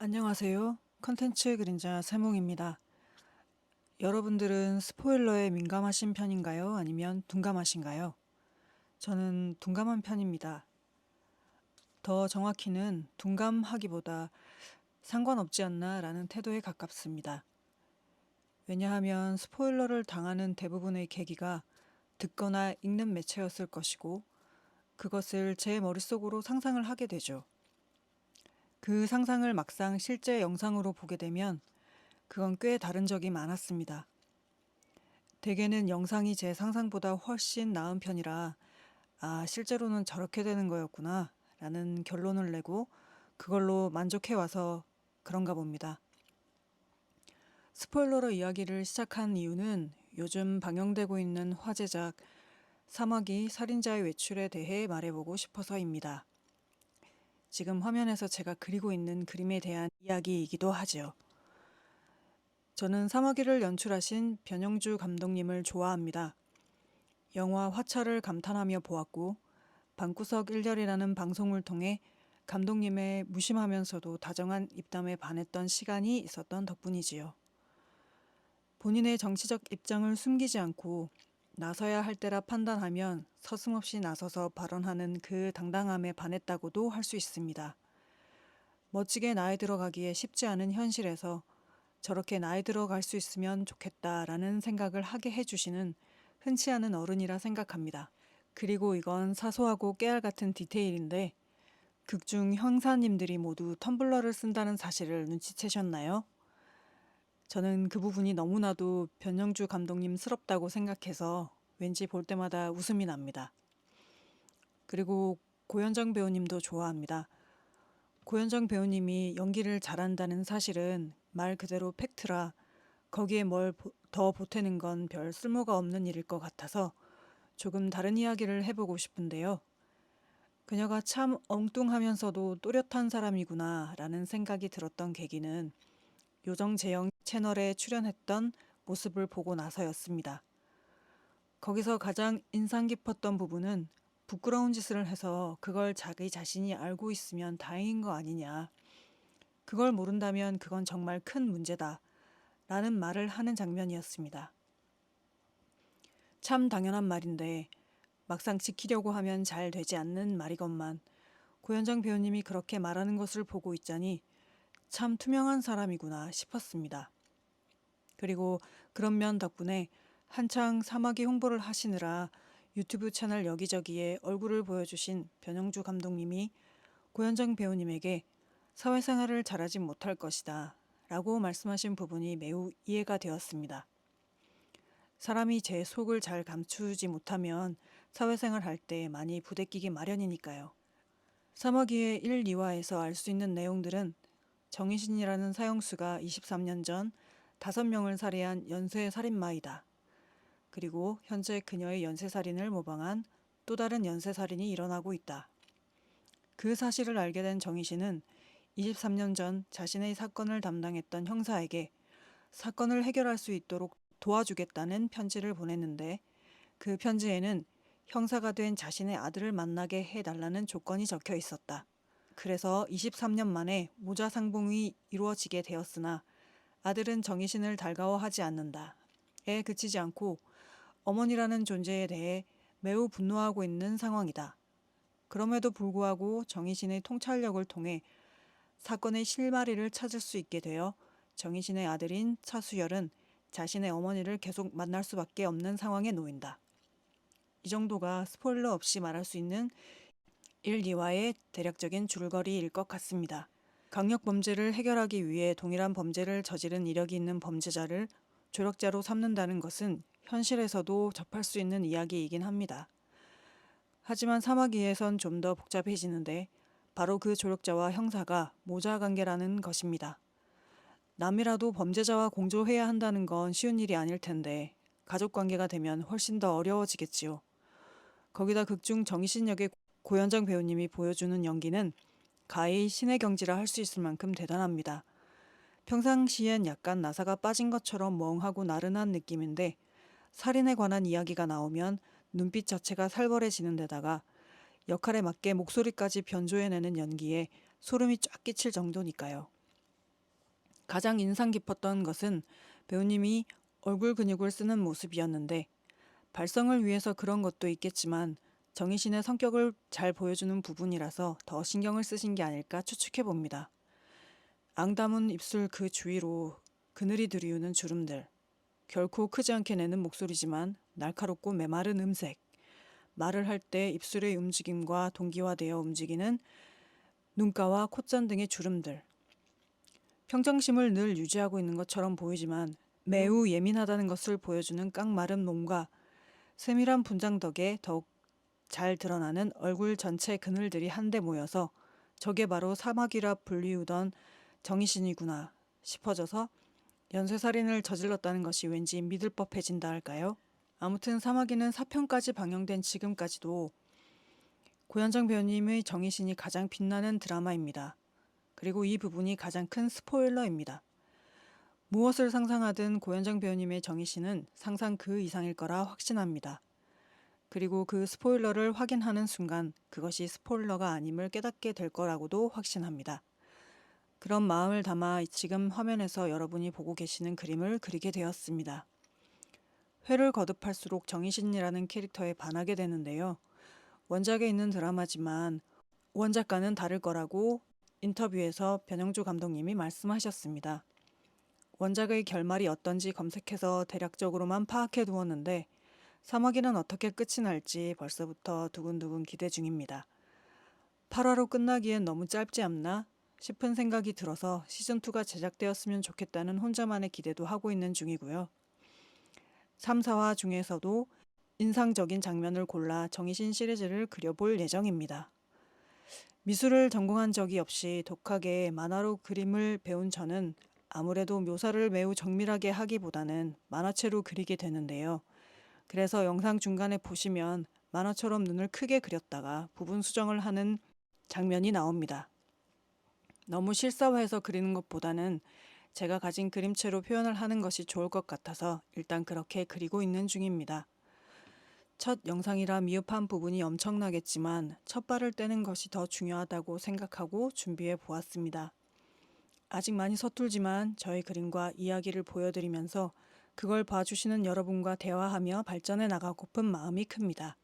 안녕하세요. 컨텐츠 그림자 세몽입니다. 여러분들은 스포일러에 민감하신 편인가요? 아니면 둔감하신가요? 저는 둔감한 편입니다. 더 정확히는 둔감하기보다 상관없지 않나 라는 태도에 가깝습니다. 왜냐하면 스포일러를 당하는 대부분의 계기가 듣거나 읽는 매체였을 것이고 그것을 제 머릿속으로 상상을 하게 되죠. 그 상상을 막상 실제 영상으로 보게 되면 그건 꽤 다른 적이 많았습니다. 대개는 영상이 제 상상보다 훨씬 나은 편이라 실제로는 저렇게 되는 거였구나 라는 결론을 내고 그걸로 만족해 와서 그런가 봅니다. 스포일러로 이야기를 시작한 이유는 요즘 방영되고 있는 화제작 사마귀 살인자의 외출에 대해 말해보고 싶어서입니다. 지금 화면에서 제가 그리고 있는 그림에 대한 이야기이기도 하죠. 저는 사마귀를 연출하신 변영주 감독님을 좋아합니다. 영화 화차를 감탄하며 보았고 방구석 일렬이라는 방송을 통해 감독님의 무심하면서도 다정한 입담에 반했던 시간이 있었던 덕분이지요. 본인의 정치적 입장을 숨기지 않고 나서야 할 때라 판단하면 서슴없이 나서서 발언하는 그 당당함에 반했다고도 할 수 있습니다. 멋지게 나이 들어가기에 쉽지 않은 현실에서 저렇게 나이 들어갈 수 있으면 좋겠다라는 생각을 하게 해주시는 흔치 않은 어른이라 생각합니다. 그리고 이건 사소하고 깨알 같은 디테일인데 극중 형사님들이 모두 텀블러를 쓴다는 사실을 눈치채셨나요? 저는 그 부분이 너무나도 변영주 감독님스럽다고 생각해서 왠지 볼 때마다 웃음이 납니다. 그리고 고현정 배우님도 좋아합니다. 고현정 배우님이 연기를 잘한다는 사실은 말 그대로 팩트라 거기에 뭘 더 보태는 건 별 쓸모가 없는 일일 것 같아서 조금 다른 이야기를 해보고 싶은데요. 그녀가 참 엉뚱하면서도 또렷한 사람이구나 라는 생각이 들었던 계기는 요정재영 채널에 출연했던 모습을 보고 나서였습니다. 거기서 가장 인상 깊었던 부분은 부끄러운 짓을 해서 그걸 자기 자신이 알고 있으면 다행인 거 아니냐. 그걸 모른다면 그건 정말 큰 문제다. 라는 말을 하는 장면이었습니다. 참 당연한 말인데 막상 지키려고 하면 잘 되지 않는 말이건만 고현정 배우님이 그렇게 말하는 것을 보고 있자니 참 투명한 사람이구나 싶었습니다. 그리고 그런 면 덕분에 한창 사마귀 홍보를 하시느라 유튜브 채널 여기저기에 얼굴을 보여주신 변영주 감독님이 고현정 배우님에게 사회생활을 잘하지 못할 것이다 라고 말씀하신 부분이 매우 이해가 되었습니다. 사람이 제 속을 잘 감추지 못하면 사회생활 할 때 많이 부대끼기 마련이니까요. 사마귀의 1, 2화에서 알 수 있는 내용들은 정희신이라는 사형수가 23년 전 5명을 살해한 연쇄살인마이다. 그리고 현재 그녀의 연쇄살인을 모방한 또 다른 연쇄살인이 일어나고 있다. 그 사실을 알게 된 정희신은 23년 전 자신의 사건을 담당했던 형사에게 사건을 해결할 수 있도록 도와주겠다는 편지를 보냈는데 그 편지에는 형사가 된 자신의 아들을 만나게 해달라는 조건이 적혀 있었다. 그래서 23년 만에 모자 상봉이 이루어지게 되었으나 아들은 정희신을 달가워하지 않는다에 그치지 않고 어머니라는 존재에 대해 매우 분노하고 있는 상황이다. 그럼에도 불구하고 정희신의 통찰력을 통해 사건의 실마리를 찾을 수 있게 되어 정희신의 아들인 차수열은 자신의 어머니를 계속 만날 수밖에 없는 상황에 놓인다. 이 정도가 스포일러 없이 말할 수 있는 1, 2화의 대략적인 줄거리일 것 같습니다. 강력범죄를 해결하기 위해 동일한 범죄를 저지른 이력이 있는 범죄자를 조력자로 삼는다는 것은 현실에서도 접할 수 있는 이야기이긴 합니다. 하지만 사마귀에선 좀 더 복잡해지는데 바로 그 조력자와 형사가 모자 관계라는 것입니다. 남이라도 범죄자와 공조해야 한다는 건 쉬운 일이 아닐 텐데 가족 관계가 되면 훨씬 더 어려워지겠지요. 거기다 극중 정희신 역의 고현정 배우님이 보여주는 연기는 가히 신의 경지라 할 수 있을 만큼 대단합니다. 평상시엔 약간 나사가 빠진 것처럼 멍하고 나른한 느낌인데 살인에 관한 이야기가 나오면 눈빛 자체가 살벌해지는 데다가 역할에 맞게 목소리까지 변조해내는 연기에 소름이 쫙 끼칠 정도니까요. 가장 인상 깊었던 것은 배우님이 얼굴 근육을 쓰는 모습이었는데 발성을 위해서 그런 것도 있겠지만 정희신의 성격을 잘 보여주는 부분이라서 더 신경을 쓰신 게 아닐까 추측해 봅니다. 앙담은 입술 그 주위로 그늘이 들이우는 주름들, 결코 크지 않게 내는 목소리지만 날카롭고 메마른 음색, 말을 할 때 입술의 움직임과 동기화되어 움직이는 눈가와 콧잔 등의 주름들, 평정심을 늘 유지하고 있는 것처럼 보이지만 매우 예민하다는 것을 보여주는 깡마른 몸과 세밀한 분장 덕에 더욱 잘 드러나는 얼굴 전체 그늘들이 한데 모여서 저게 바로 사막이라 불리우던 정희신이구나 싶어져서 연쇄살인을 저질렀다는 것이 왠지 믿을 법해진다 할까요? 아무튼 사마귀는 4편까지 방영된 지금까지도 고현정 배우님의 정희신이 가장 빛나는 드라마입니다. 그리고 이 부분이 가장 큰 스포일러입니다. 무엇을 상상하든 고현정 배우님의 정희신은 상상 그 이상일 거라 확신합니다. 그리고 그 스포일러를 확인하는 순간 그것이 스포일러가 아님을 깨닫게 될 거라고도 확신합니다. 그런 마음을 담아 지금 화면에서 여러분이 보고 계시는 그림을 그리게 되었습니다. 회를 거듭할수록 정희신이라는 캐릭터에 반하게 되는데요. 원작에 있는 드라마지만 원작과는 다를 거라고 인터뷰에서 변영주 감독님이 말씀하셨습니다. 원작의 결말이 어떤지 검색해서 대략적으로만 파악해 두었는데 사마귀는 어떻게 끝이 날지 벌써부터 두근두근 기대 중입니다. 8화로 끝나기엔 너무 짧지 않나 싶은 생각이 들어서 시즌2가 제작되었으면 좋겠다는 혼자만의 기대도 하고 있는 중이고요. 3, 4화 중에서도 인상적인 장면을 골라 정희신 시리즈를 그려볼 예정입니다. 미술을 전공한 적이 없이 독하게 만화로 그림을 배운 저는 아무래도 묘사를 매우 정밀하게 하기보다는 만화체로 그리게 되는데요. 그래서 영상 중간에 보시면 만화처럼 눈을 크게 그렸다가 부분 수정을 하는 장면이 나옵니다. 너무 실사화해서 그리는 것보다는 제가 가진 그림체로 표현을 하는 것이 좋을 것 같아서 일단 그렇게 그리고 있는 중입니다. 첫 영상이라 미흡한 부분이 엄청나겠지만 첫 발을 떼는 것이 더 중요하다고 생각하고 준비해 보았습니다. 아직 많이 서툴지만 저의 그림과 이야기를 보여드리면서 그걸 봐주시는 여러분과 대화하며 발전해 나가고픈 마음이 큽니다.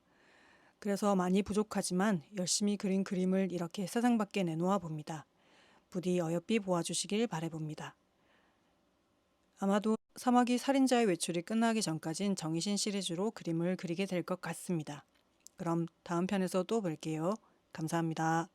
그래서 많이 부족하지만 열심히 그린 그림을 이렇게 세상 밖에 내놓아 봅니다. 부디 어여삐 보아주시길 바라봅니다. 아마도 사마귀 살인자의 외출이 끝나기 전까진 정희신 시리즈로 그림을 그리게 될 것 같습니다. 그럼 다음 편에서 또 뵐게요. 감사합니다.